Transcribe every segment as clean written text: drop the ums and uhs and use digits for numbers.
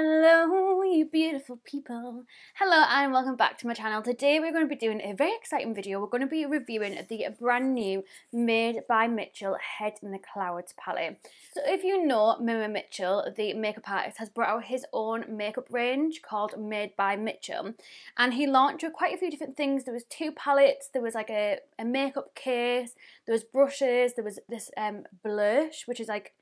Hello, you beautiful people. Hello and welcome back to my channel. Today we're going to be doing a very exciting video. We're going to be reviewing the brand new Made by Mitchell Head in the Clouds palette. So if you know Mitchell, the makeup artist, has brought out his own makeup range called Made by Mitchell, and he launched with quite a few different things. There was 2 palettes, there was like a makeup case, there was brushes, there was this blush, which is like,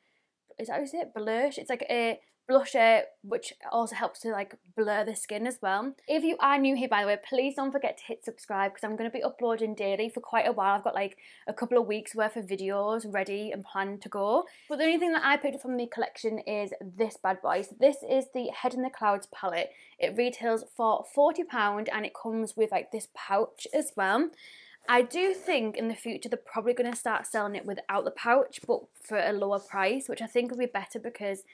is that how you say it? Blush? It's like a blusher which also helps to like blur the skin as well. If you are new here, by the way, please don't forget to hit subscribe because I'm going to be uploading daily for quite a while. I've got like a couple of weeks worth of videos ready and planned to go. But the only thing that I picked up from the collection is this bad boy. So this is the Head in the Clouds palette. It retails for £40 and it comes with like this pouch as well. I do think in the future they're probably going to start selling it without the pouch, but for a lower price, which I think will be better because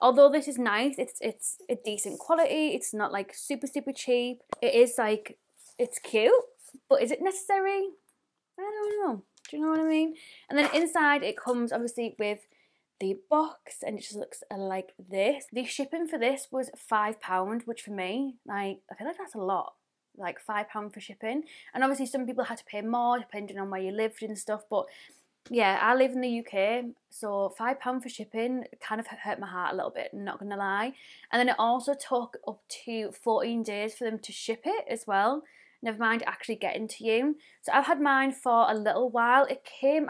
although this is nice, it's a decent quality. It's not like super cheap. It is like, it's cute, but is it necessary? I don't know. Do you know what I mean? And then inside it comes obviously with the box and it just looks like this. The shipping for this was £5, which for me, like, I feel like that's a lot. Like £5 for shipping, and obviously some people had to pay more depending on where you lived and stuff, but yeah, I live in the UK, so £5 for shipping kind of hurt my heart a little bit, not gonna lie. And then it also took up to 14 days for them to ship it as well, never mind actually getting to you. So I've had mine for a little while. It came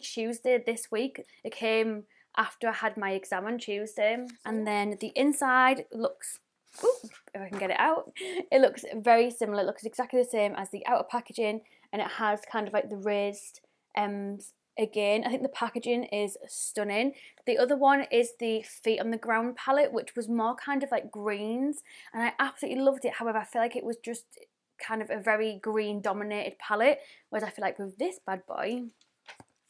Tuesday this week. It came after I had my exam on Tuesday. And then the inside looks, ooh, if I can get it out, it looks very similar. It looks exactly the same as the outer packaging, and it has kind of like the raised M's again. I think the packaging is stunning. The other one is the Feet on the Ground palette, which was more kind of like greens, and I absolutely loved it. However, I feel like it was just kind of a very green dominated palette, whereas I feel like with this bad boy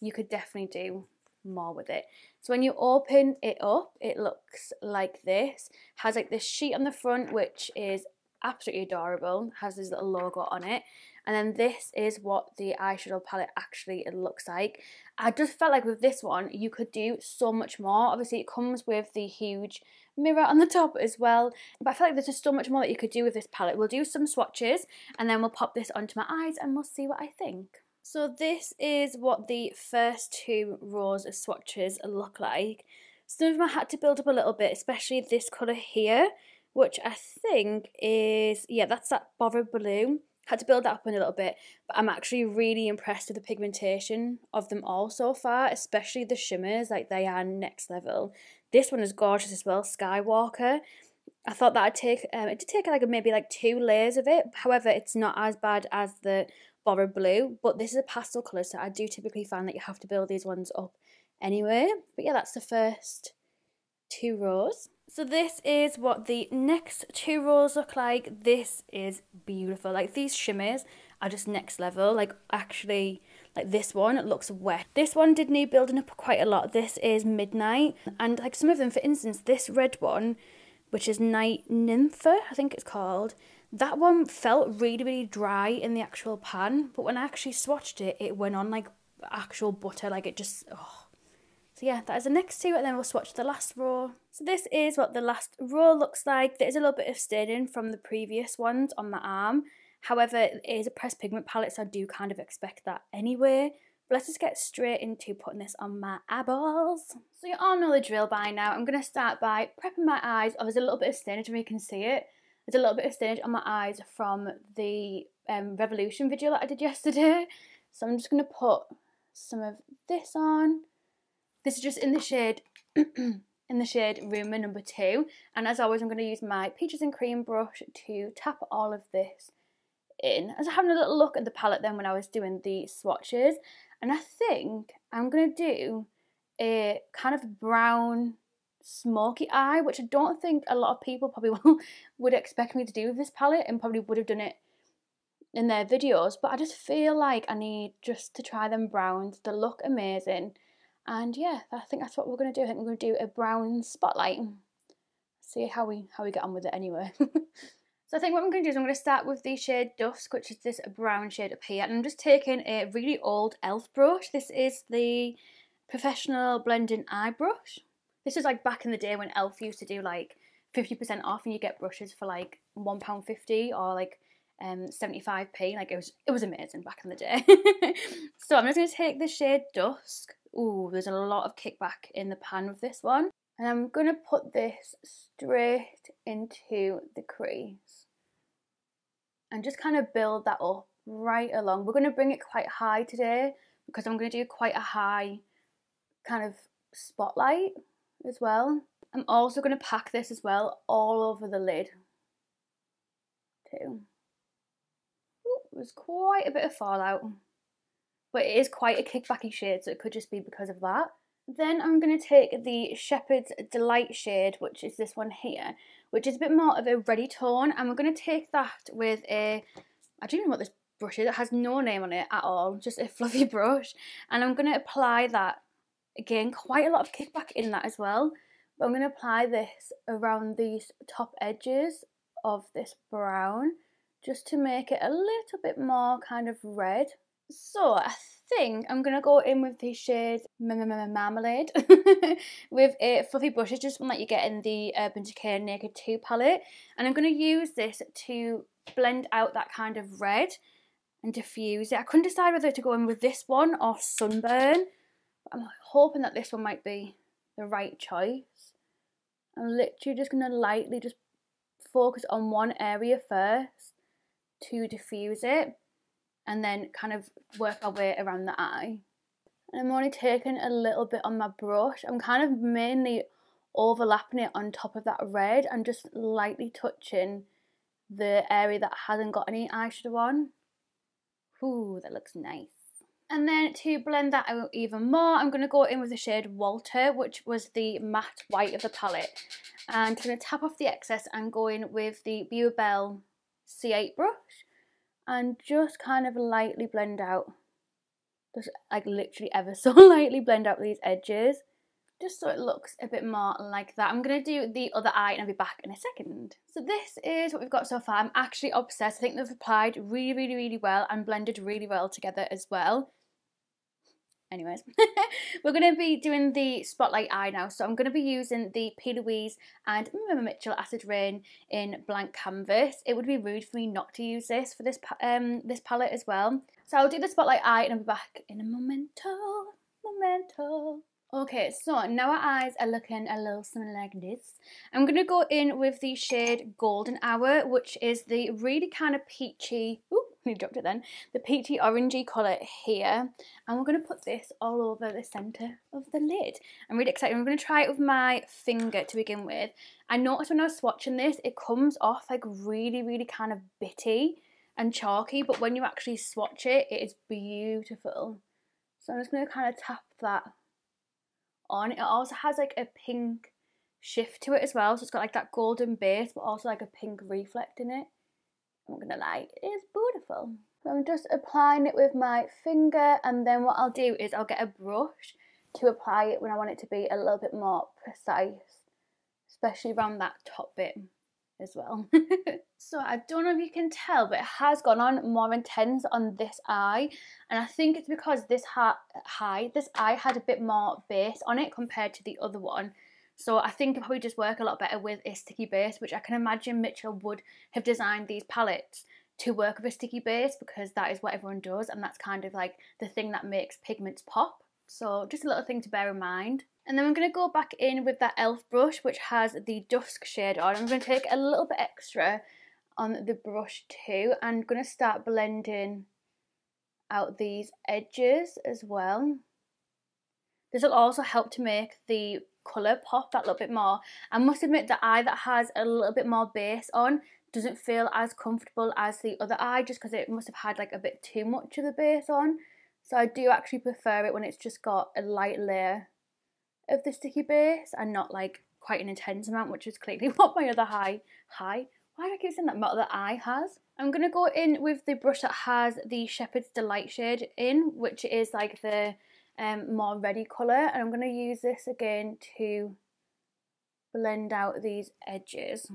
you could definitely do more with it. So when you open it up, it looks like this. Has like this sheet on the front, which is absolutely adorable, has this little logo on it, and then this is what the eyeshadow palette actually looks like. I just felt like with this one you could do so much more. Obviously it comes with the huge mirror on the top as well, but I feel like there's just so much more that you could do with this palette. We'll do some swatches and then we'll pop this onto my eyes and we'll see what I think. So this is what the first 2 rows of swatches look like. Some of them I had to build up a little bit, especially this colour here, which I think is, yeah, that's that bothered blue. Had to build that up in a little bit, but I'm actually really impressed with the pigmentation of them all so far, especially the shimmers, like they are next level. This one is gorgeous as well, Skywalker. I thought that it did take like maybe like 2 layers of it. However, it's not as bad as the bothered blue, but this is a pastel colour, so I do typically find that you have to build these ones up anyway. But yeah, that's the first 2 rows. So this is what the next 2 rows look like. This is beautiful. Like these shimmers are just next level. Like actually, like this one, it looks wet. This one did need building up quite a lot. This is Midnight, and like some of them, for instance, this red one, which is Night Nympha, I think it's called. That one felt really dry in the actual pan, but when I actually swatched it, it went on like actual butter. Like it just, oh. So yeah, that is the next 2, and then we'll swatch the last row. So this is what the last row looks like. There's a little bit of staining from the previous ones on my arm. However, it is a pressed pigment palette, so I do kind of expect that anyway. But let's just get straight into putting this on my eyeballs. So you all know the drill by now. I'm going to start by prepping my eyes. Oh, there's a little bit of stainage, if you can see it. There's a little bit of stainage on my eyes from the Revolution video that I did yesterday. So I'm just going to put some of this on. This is just in the shade Rumour number 2, and as always I'm going to use my Peaches and Cream brush to tap all of this in. I was having a little look at the palette then when I was doing the swatches, and I think I'm going to do a kind of brown smoky eye, which I don't think a lot of people probably would expect me to do with this palette, and probably would have done it in their videos, but I just feel like I need just to try them browns. They look amazing. And yeah, I think that's what we're going to do. I think we're going to do a brown spotlight. See how we get on with it anyway. So I think what I'm going to do is I'm going to start with the shade Dusk, which is this brown shade up here. And I'm just taking a really old e.l.f. brush. This is the Professional Blending Eye Brush. This is like back in the day when e.l.f. used to do like 50% off and you get brushes for like £1.50 or like 75p. Like it was amazing back in the day. So I'm just going to take the shade Dusk. Ooh, there's a lot of kickback in the pan with this one. And I'm going to put this straight into the crease and just kind of build that up right along. We're going to bring it quite high today because I'm going to do quite a high kind of spotlight as well. I'm also going to pack this as well all over the lid too. Ooh, there's quite a bit of fallout, but it is quite a kickbacky shade, so it could just be because of that. Then I'm going to take the Shepherd's Delight shade, which is this one here, which is a bit more of a reddy tone, and we're going to take that with a, I don't even know what this brush is, it has no name on it at all, just a fluffy brush, and I'm going to apply that, again, quite a lot of kickback in that as well, but I'm going to apply this around these top edges of this brown, just to make it a little bit more kind of red. So I think I'm going to go in with the shade Marmalade with a fluffy brush. It's just one that you get in the Urban Decay Naked 2 palette. And I'm going to use this to blend out that kind of red and diffuse it. I couldn't decide whether to go in with this one or Sunburn. But I'm hoping that this one might be the right choice. I'm literally just going to lightly just focus on one area first to diffuse it, and then kind of work our way around the eye. And I'm only taking a little bit on my brush. I'm kind of mainly overlapping it on top of that red and just lightly touching the area that hasn't got any eyeshadow on. Ooh, that looks nice. And then to blend that out even more, I'm going to go in with the shade Walter, which was the matte white of the palette. And I'm going to tap off the excess and go in with the behavioural C8 brush and just kind of lightly blend out, just like literally ever so lightly blend out these edges, just so it looks a bit more like that. I'm going to do the other eye and I'll be back in a second. So this is what we've got so far. I'm actually obsessed. I think they've applied really well and blended really well together as well. Anyways, we're going to be doing the spotlight eye now. So I'm going to be using the P. Louise and Mitchell Acid Rain in Blank Canvas. It would be rude for me not to use this for this palette as well. So I'll do the spotlight eye and I'll be back in a momento. Okay, so now our eyes are looking a little something like this. I'm going to go in with the shade Golden Hour, which is the really kind of peachy, I dropped it then, the peachy orangey colour here. And we're going to put this all over the centre of the lid. I'm really excited. I'm going to try it with my finger to begin with. I noticed when I was swatching this, it comes off like really kind of bitty and chalky, but when you actually swatch it, it is beautiful. So I'm just going to kind of tap that on. It also has like a pink shift to it as well, so it's got like that golden base but also like a pink reflect in it. I'm not gonna lie, it is beautiful. So I'm just applying it with my finger, and then what I'll do is I'll get a brush to apply it when I want it to be a little bit more precise, especially around that top bit as well. So I don't know if you can tell, but it has gone on more intense on this eye, and I think it's because this eye had a bit more base on it compared to the other one. So I think it probably just work a lot better with a sticky base, which I can imagine Mitchell would have designed these palettes to work with a sticky base because that is what everyone does, and that's kind of like the thing that makes pigments pop. So just a little thing to bear in mind. And then I'm going to go back in with that e.l.f. brush, which has the Dusk shade on. I'm going to take a little bit extra on the brush too, and I'm going to start blending out these edges as well. This will also help to make the colour pop that little bit more. I must admit the eye that has a little bit more base on doesn't feel as comfortable as the other eye, just because it must have had like a bit too much of the base on. So I do actually prefer it when it's just got a light layer of the sticky base and not like quite an intense amount, which is clearly what my other why do I keep saying that my other eye has. I'm going to go in with the brush that has the Shepherd's Delight shade in, which is like the more reddy colour, and I'm going to use this again to blend out these edges.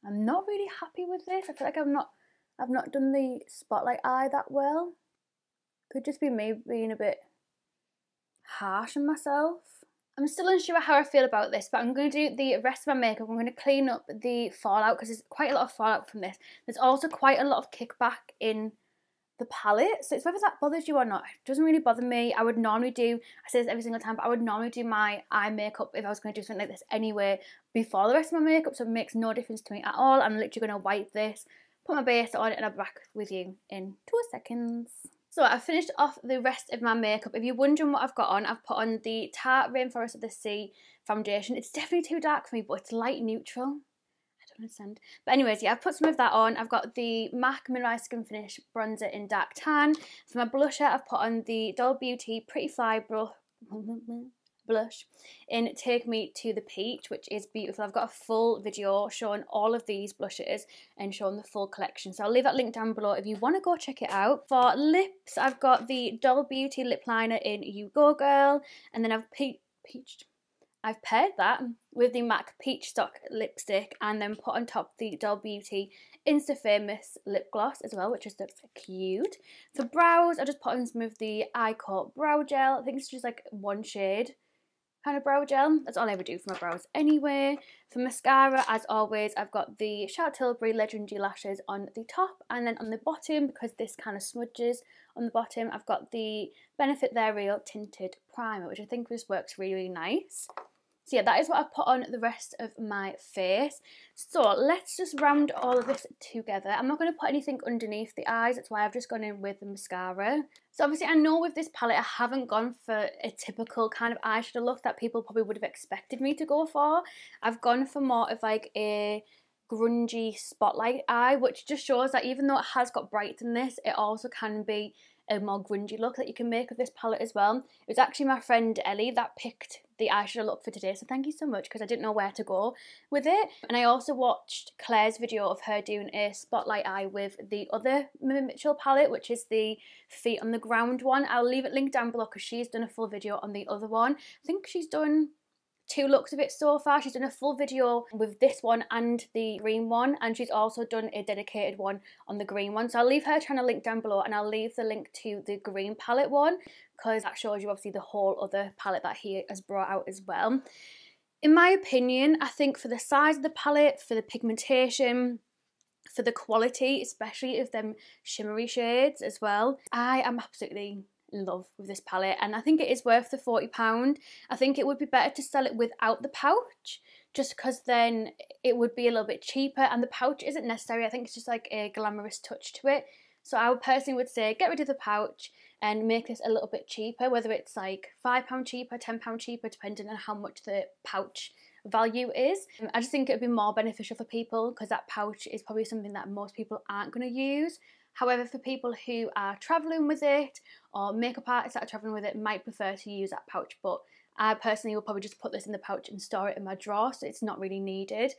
I'm not really happy with this. I feel like I've not done the spotlight eye that well. Could just be me being a bit harsh on myself. I'm still unsure how I feel about this, but I'm going to do the rest of my makeup. I'm going to clean up the fallout because there's quite a lot of fallout from this. There's also quite a lot of kickback in the palette, so it's whether that bothers you or not. It doesn't really bother me. I would normally do, I say this every single time, but I would normally do my eye makeup if I was going to do something like this anyway before the rest of my makeup, so it makes no difference to me at all. I'm literally going to wipe this, put my base on, and I'll be back with you in 2 seconds. So I finished off the rest of my makeup. If you're wondering what I've got on, I've put on the Tarte Rainforest of the Sea foundation. It's definitely too dark for me, but it's light neutral. I don't understand. But anyways, yeah, I've put some of that on. I've got the MAC Mineralized Skin Finish bronzer in dark tan. For my blusher, I've put on the Doll Beauty Pretty Fly blush in Take Me to the Peach, which is beautiful. I've got a full video showing all of these blushes and showing the full collection, so I'll leave that link down below if you want to go check it out. For lips, I've got the Doll Beauty lip liner in You Go Girl, and then I've paired that with the MAC Peach Stock lipstick and then put on top the Doll Beauty Insta Famous lip gloss as well, which is cute. For brows, I just put on some of the Eye Coat brow gel. I think it's just like one shade kind of brow gel. That's all I ever do for my brows anyway. For mascara, as always, I've got the Charlotte Tilbury Legendary Lashes on the top, and then on the bottom, because this kind of smudges on the bottom, I've got the Benefit They're Real Tinted Primer, which I think just works really, really nice. So yeah, that is what I've put on the rest of my face. So let's just round all of this together. I'm not going to put anything underneath the eyes, that's why I've just gone in with the mascara. So obviously I know with this palette I haven't gone for a typical kind of eyeshadow look that people probably would have expected me to go for. I've gone for more of like a grungy spotlight eye, which just shows that even though it has got bright in this, it also can be a more grungy look that you can make of this palette as well. It was actually my friend Ellie that picked the eyeshadow look for today, so thank you so much, because I didn't know where to go with it. And I also watched Claire's video of her doing a spotlight eye with the other Mitchell palette, which is the Feet on the Ground one. I'll leave it linked down below because she's done a full video on the other one. I think she's done 2 looks of it so far. She's done a full video with this one and the green one, and she's also done a dedicated one on the green one, so I'll leave her channel link down below, and I'll leave the link to the green palette one because that shows you obviously the whole other palette that he has brought out as well. In my opinion, I think for the size of the palette, for the pigmentation, for the quality, especially of them shimmery shades as well, I am absolutely in love with this palette, and I think it is worth the £40. I think it would be better to sell it without the pouch, just because then it would be a little bit cheaper, and the pouch isn't necessary. I think it's just like a glamorous touch to it. So I personally would say get rid of the pouch and make this a little bit cheaper, whether it's like £5 cheaper, £10 cheaper, depending on how much the pouch value is. I just think it would be more beneficial for people because that pouch is probably something that most people aren't going to use. However, for people who are travelling with it or makeup artists that are travelling with it might prefer to use that pouch, but I personally will probably just put this in the pouch and store it in my drawer, so it's not really needed.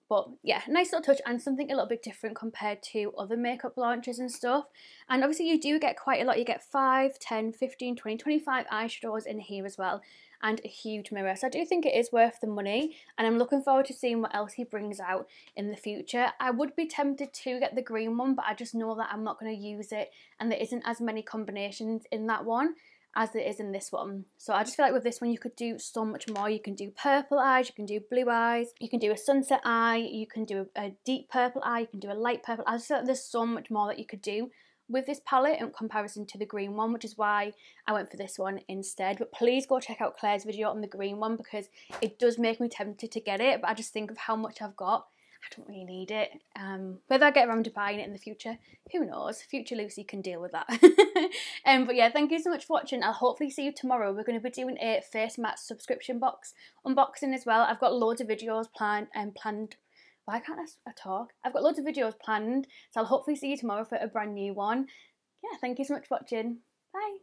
But yeah, nice little touch and something a little bit different compared to other makeup launches and stuff. And obviously you do get quite a lot. You get 5, 10, 15, 20, 25 eyeshadows in here as well, and a huge mirror. So I do think it is worth the money, and I'm looking forward to seeing what else he brings out in the future. I would be tempted to get the green one, but I just know that I'm not going to use it, and there isn't as many combinations in that one as there is in this one. So I just feel like with this one you could do so much more. You can do purple eyes, you can do blue eyes, you can do a sunset eye, you can do a deep purple eye, you can do a light purple. I just feel like there's so much more that you could do with this palette in comparison to the green one, which is why I went for this one instead. But please go check out Claire's video on the green one because it does make me tempted to get it, but I just think of how much I've got, I don't really need it. Whether I get around to buying it in the future, who knows? Future Lucy can deal with that. But yeah, thank you so much for watching. I'll hopefully see you tomorrow. We're going to be doing a face matte subscription box unboxing as well. I've got loads of videos planned. Why can't I talk? I've got loads of videos planned, so I'll hopefully see you tomorrow for a brand new one. Yeah, thank you so much for watching. Bye.